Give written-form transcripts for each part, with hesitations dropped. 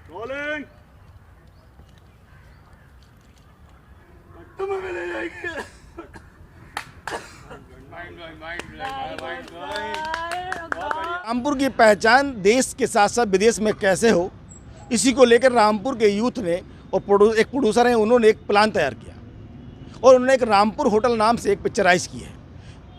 Rolling. तुम्हें मिल जाएगी। रामपुर की पहचान देश के साथ साथ विदेश में कैसे हो, इसी को लेकर रामपुर के यूथ ने और एक प्रोड्यूसर हैं, उन्होंने एक प्लान तैयार किया और उन्होंने एक रामपुर होटल नाम से एक पिक्चराइज की है।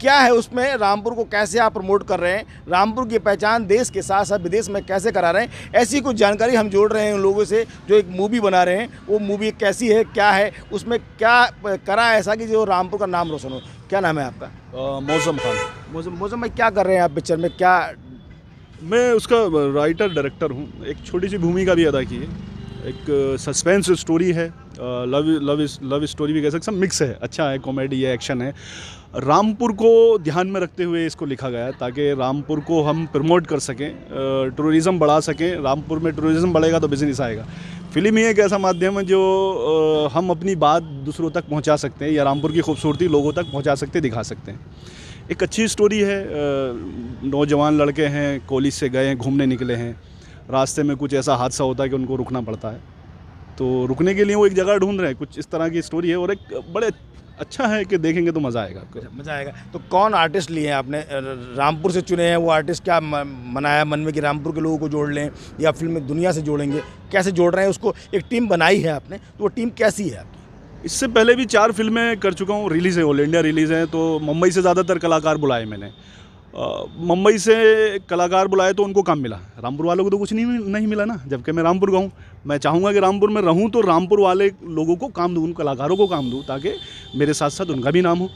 क्या है उसमें, रामपुर को कैसे आप प्रमोट कर रहे हैं, रामपुर की पहचान देश के साथ साथ विदेश में कैसे करा रहे हैं, ऐसी कुछ जानकारी हम जोड़ रहे हैं उन लोगों से जो एक मूवी बना रहे हैं। वो मूवी कैसी है, क्या है, उसमें क्या करा ऐसा कि जो रामपुर का नाम रोशन हो। क्या नाम है आपका? मौसम खान। मौसम भाई, क्या कर रहे हैं आप पिक्चर में? क्या मैं उसका राइटर डायरेक्टर हूँ। एक छोटी सी भूमिका भी अदा की है। एक सस्पेंस स्टोरी है, लव स्टोरी भी कह सकते हैं, मिक्स है, अच्छा है, कॉमेडी है, एक्शन है। रामपुर को ध्यान में रखते हुए इसको लिखा गया है ताकि रामपुर को हम प्रमोट कर सकें, टूरिज़्म बढ़ा सकें। रामपुर में टूरिज़्म बढ़ेगा तो बिज़नेस आएगा। फिल्म ही एक ऐसा माध्यम है जो हम अपनी बात दूसरों तक पहुंचा सकते हैं या रामपुर की खूबसूरती लोगों तक पहुंचा सकते हैं, दिखा सकते हैं। एक अच्छी स्टोरी है। नौजवान लड़के हैं, कॉलेज से गए हैं, घूमने निकले हैं, रास्ते में कुछ ऐसा हादसा होता है कि उनको रुकना पड़ता है, तो रुकने के लिए वो एक जगह ढूंढ रहे हैं। कुछ इस तरह की स्टोरी है और एक बड़े अच्छा है कि देखेंगे तो मज़ा आएगा। मज़ा आएगा। तो कौन आर्टिस्ट लिए हैं आपने? रामपुर से चुने हैं वो आर्टिस्ट? क्या मनाया मन में कि रामपुर के लोगों को जोड़ लें या फिल्म दुनिया से जोड़ेंगे? कैसे जोड़ रहे हैं उसको? एक टीम बनाई है आपने, तो वो टीम कैसी है आपकी? इससे पहले भी 4 फिल्में कर चुका हूँ, रिलीज़ है, ऑल इंडिया रिलीज़ है। तो मुंबई से ज़्यादातर कलाकार बुलाए मैंने। मुंबई से कलाकार बुलाए तो उनको काम मिला, रामपुर वालों को तो कुछ नहीं मिला ना। जबकि मैं रामपुर का हूँ, मैं चाहूँगा कि रामपुर में रहूँ तो रामपुर वाले लोगों को काम दूँ, उन कलाकारों को काम दूँ ताकि मेरे साथ साथ उनका भी नाम हो।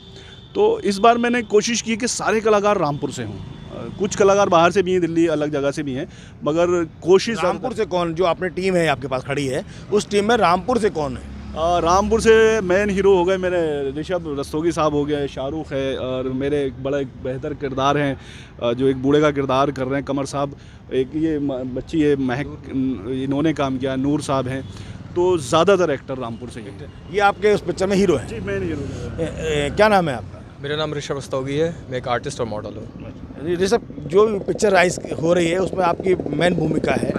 तो इस बार मैंने कोशिश की कि सारे कलाकार रामपुर से हों। कुछ कलाकार बाहर से भी हैं, दिल्ली अलग जगह से भी हैं, मगर कोशिश। रामपुर से कौन, जो अपनी टीम है आपके पास खड़ी है, उस टीम में रामपुर से कौन है? रामपुर से मेन हीरो हो गए मेरे ऋषभ रस्तोगी साहब हो गए, शाहरुख है, और मेरे एक बड़ा एक बेहतर किरदार हैं जो एक बूढ़े का किरदार कर रहे हैं, कमर साहब। एक ये बच्ची है महक, इन्होंने काम किया, नूर साहब हैं। तो ज़्यादातर एक्टर रामपुर से हैं। ये आपके उस पिक्चर में हीरो है? जी, मेन हीरो। क्या नाम है आपका? मेरा नाम ऋषभ रस्तोगी है, मैं एक आर्टिस्ट और मॉडल हूँ। ऋषभ, जो पिक्चराइज हो रही है उसमें आपकी मेन भूमिका है,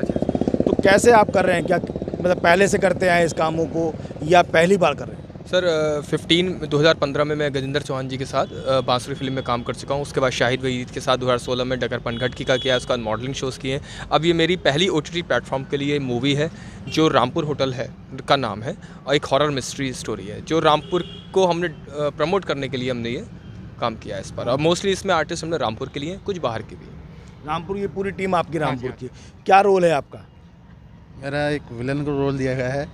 तो कैसे आप कर रहे हैं? क्या मतलब पहले से करते आए इस कामों को या पहली बार कर रहे हैं? सर 2015 में मैं गजेंद्र चौहान जी के साथ बांसुरी फिल्म में काम कर चुका हूँ। उसके बाद शाहिद वहीद के साथ 2016 में डगर पनघट का किया, उसका मॉडलिंग शोज़ किए। अब ये मेरी पहली OTT प्लेटफॉर्म के लिए मूवी है जो रामपुर होटल है का नाम है, और एक हॉरर मिस्ट्री स्टोरी है जो रामपुर को हमने प्रमोट करने के लिए हमने ये काम किया है इस पर। और मोस्टली इसमें आर्टिस्ट हमने रामपुर के लिए, कुछ बाहर के भी। रामपुर की पूरी टीम आपकी रामपुर की। क्या रोल है आपका? मेरा एक विलन को रोल दिया गया है,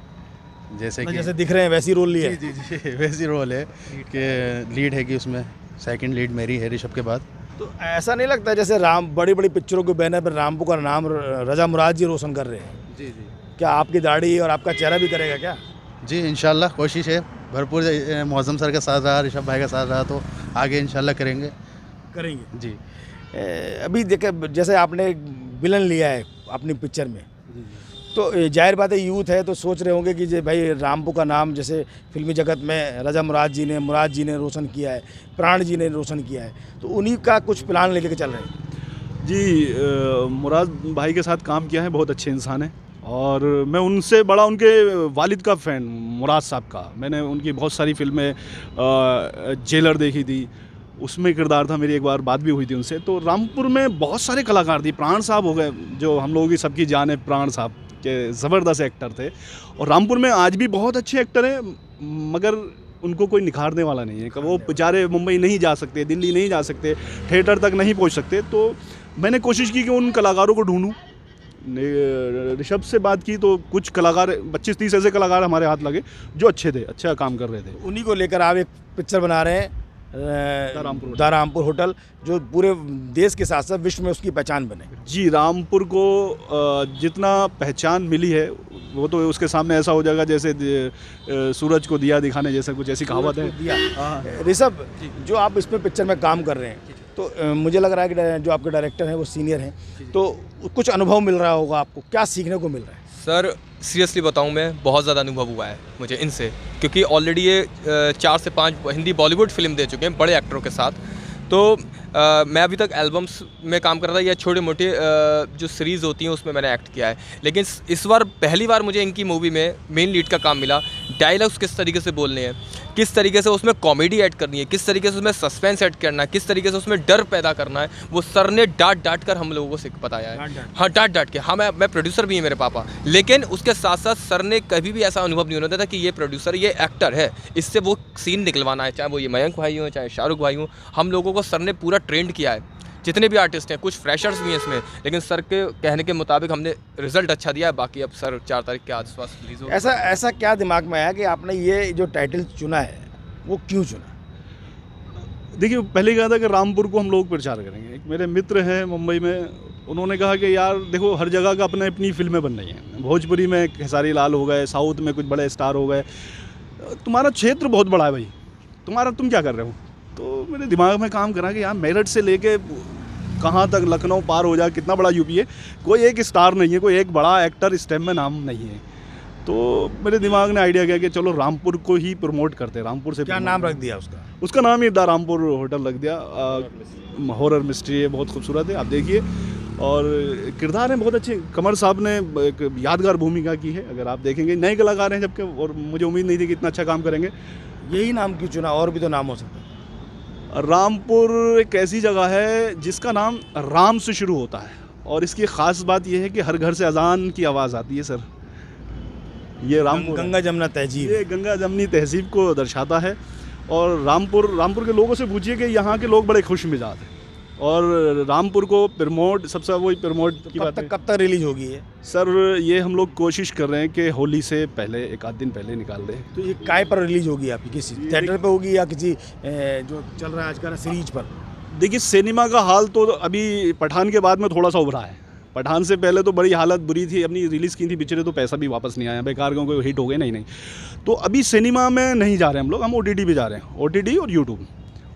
जैसे दिख रहे हैं वैसी रोल लिया है? जी वैसी रोल है कि लीड है कि उसमें सेकंड लीड मेरी है ऋषभ के बाद। तो ऐसा नहीं लगता जैसे बड़ी बड़ी पिक्चरों के बैनर पर रामपुर का नाम रजा मुराद जी रोशन कर रहे हैं? जी जी। क्या आपकी दाढ़ी और आपका चेहरा भी करेगा क्या? जी इंशाल्लाह कोशिश है, भरपूर मौसम सर का साथ रहा, ऋषभ भाई का साथ रहा, तो आगे इंशाल्लाह करेंगे। जी। अभी देखे, जैसे आपने विलन लिया है अपनी पिक्चर में, तो जाहिर बात है यूथ है तो सोच रहे होंगे कि भाई रामपुर का नाम जैसे फिल्मी जगत में रजा मुराद जी ने रोशन किया है, प्राण जी ने रोशन किया है, तो उन्हीं का कुछ प्लान लेके चल रहे हैं? जी, मुराद भाई के साथ काम किया है, बहुत अच्छे इंसान हैं, और मैं उनसे बड़ा उनके वालिद का फ़ैन, मुराद साहब का। मैंने उनकी बहुत सारी फिल्में, जेलर देखी थी, उसमें किरदार था, मेरी एक बार बात भी हुई थी उनसे। तो रामपुर में बहुत सारे कलाकार थे, प्राण साहब हो गए जो हम लोगों की सबकी जान है, प्राण साहब के ज़बरदस्त एक्टर थे। और रामपुर में आज भी बहुत अच्छे एक्टर हैं, मगर उनको कोई निखारने वाला नहीं है कि वो बेचारे मुंबई नहीं जा सकते, दिल्ली नहीं जा सकते, थिएटर तक नहीं पहुंच सकते। तो मैंने कोशिश की कि उन कलाकारों को ढूंढूं। ऋषभ से बात की तो कुछ कलाकार, 25-30 ऐसे कलाकार हमारे हाथ लगे जो अच्छे थे, अच्छा काम कर रहे थे। उन्हीं को लेकर आप एक पिक्चर बना रहे हैं, द रामपुर होटल, जो पूरे देश के साथ साथ विश्व में उसकी पहचान बने। जी, रामपुर को जितना पहचान मिली है वो तो उसके सामने ऐसा हो जाएगा जैसे सूरज को दिया दिखाने जैसा, कुछ ऐसी कहावत है। ऋषभ, जो आप इस पर पिक्चर में काम कर रहे हैं, तो मुझे लग रहा है कि जो आपके डायरेक्टर हैं वो सीनियर हैं, तो कुछ अनुभव मिल रहा होगा आपको, क्या सीखने को मिल रहा है? सर सीरियसली बताऊं, मैं बहुत ज़्यादा अनुभव हुआ है मुझे इनसे, क्योंकि ऑलरेडी ये 4 से 5 हिंदी बॉलीवुड फिल्म दे चुके हैं बड़े एक्टरों के साथ। तो मैं अभी तक एल्बम्स में काम कर रहा था या छोटे मोटे जो सीरीज़ होती हैं उसमें मैंने एक्ट किया है, लेकिन इस बार पहली बार मुझे इनकी मूवी में मेन लीड का काम मिला। डायलॉग्स किस तरीके से बोलने हैं, किस तरीके से उसमें कॉमेडी ऐड करनी है, किस तरीके से उसमें सस्पेंस ऐड करना है, किस तरीके से उसमें डर पैदा करना है, वो सर ने डांट कर हम लोगों को बताया है। हाँ, डांट के। हाँ, मैं प्रोड्यूसर भी है मेरे पापा, लेकिन उसके साथ साथ सर ने कभी भी ऐसा अनुभव नहीं होने दिया था कि ये प्रोड्यूसर, ये एक्टर है, इससे वो सीन निकलवाना है, चाहे वो ये मयंक भाई हो चाहे शाहरुख भाई हो। हम लोगों को सर ने पूरा ट्रेंड किया है, जितने भी आर्टिस्ट हैं, कुछ फ्रेशर्स भी हैं इसमें, लेकिन सर के कहने के मुताबिक हमने रिजल्ट अच्छा दिया है। बाकी अब सर 4 तारीख के आसपास रिलीज हो। ऐसा क्या दिमाग में आया कि आपने ये जो टाइटल चुना है वो क्यों चुना? देखिए, पहले कहा था कि रामपुर को हम लोग प्रचार करेंगे। एक मेरे मित्र हैं मुंबई में, उन्होंने कहा कि यार देखो, हर जगह का अपने अपनी फिल्में बन रही हैं। भोजपुरी में खेसारी लाल हो गए, साउथ में कुछ बड़े स्टार हो गए, तुम्हारा क्षेत्र बहुत बड़ा है भाई, तुम क्या कर रहे हो? तो मेरे दिमाग में काम करा कि यार मेरठ से लेके कहाँ तक लखनऊ पार हो जाए, कितना बड़ा यूपी है, कोई एक स्टार नहीं है, कोई एक बड़ा एक्टर इस टाइम में नाम नहीं है। तो मेरे दिमाग ने आइडिया किया कि चलो रामपुर को ही प्रमोट करते हैं। रामपुर से क्या नाम रख दिया उसका नाम ही द रामपुर होटल रख दिया। हॉरर मिस्ट्री है, बहुत खूबसूरत है, आप देखिए। और किरदार हैं बहुत अच्छे। कमर साहब ने एक यादगार भूमिका की है, अगर आप देखेंगे। नए कलाकार हैं जबकि, और मुझे उम्मीद नहीं थी कि इतना अच्छा काम करेंगे। यही नाम क्यों चुना? और भी तो नाम हो सकता है। रामपुर एक ऐसी जगह है जिसका नाम राम से शुरू होता है, और इसकी ख़ास बात यह है कि हर घर से अजान की आवाज़ आती है सर। ये रामपुर गंगा जमुना तहजीब, ये गंगा जमनी तहजीब को दर्शाता है। और रामपुर के लोगों से पूछिए कि यहाँ के लोग बड़े खुश मिजाज हैं, और रामपुर को प्रमोट, सबसे वही प्रमोट की बात है। कब तक रिलीज होगी ये? सर ये हम लोग कोशिश कर रहे हैं कि होली से पहले, एक आध दिन पहले निकाल दें। तो ये काय पर रिलीज होगी आपकी? किसी थिएटर पे होगी या किसी जो चल रहा है आजकल सीरीज पर? देखिए, सिनेमा का हाल तो अभी पठान के बाद में थोड़ा सा उभरा है। पठान से पहले तो बड़ी हालत बुरी थी, अपनी रिलीज़ की थी पिक्चरें, तो पैसा भी वापस नहीं आया, बेकार क्योंकि हिट हो गए नहीं। तो अभी सिनेमा में नहीं जा रहे हम लोग, हम OTT पे जा रहे हैं। OTT और यूट्यूब।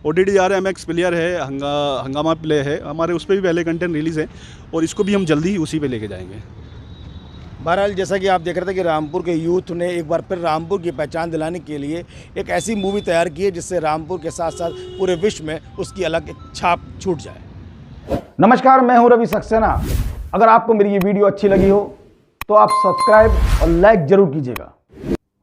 OTT जा रहे हैं, MX प्लेयर है, हंगामा प्ले है हमारे, उस पर भी पहले कंटेंट रिलीज़ है, और इसको भी हम जल्दी ही उसी पे लेके जाएंगे। बहरहाल, जैसा कि आप देख रहे थे कि रामपुर के यूथ ने एक बार फिर रामपुर की पहचान दिलाने के लिए एक ऐसी मूवी तैयार की है जिससे रामपुर के साथ साथ पूरे विश्व में उसकी अलग एक छाप छूट जाए। नमस्कार, मैं हूं रवि सक्सेना। अगर आपको मेरी ये वीडियो अच्छी लगी हो तो आप सब्सक्राइब और लाइक जरूर कीजिएगा,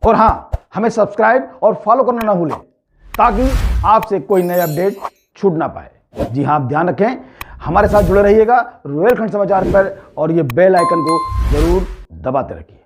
और हाँ, हमें सब्सक्राइब और फॉलो करना ना भूलें ताकि आपसे कोई नए अपडेट छूट ना पाए। जी हाँ, आप ध्यान रखें, हमारे साथ जुड़े रहिएगा रुहेलखंड समाचार पर, और ये बेल आइकन को जरूर दबाते रखिए।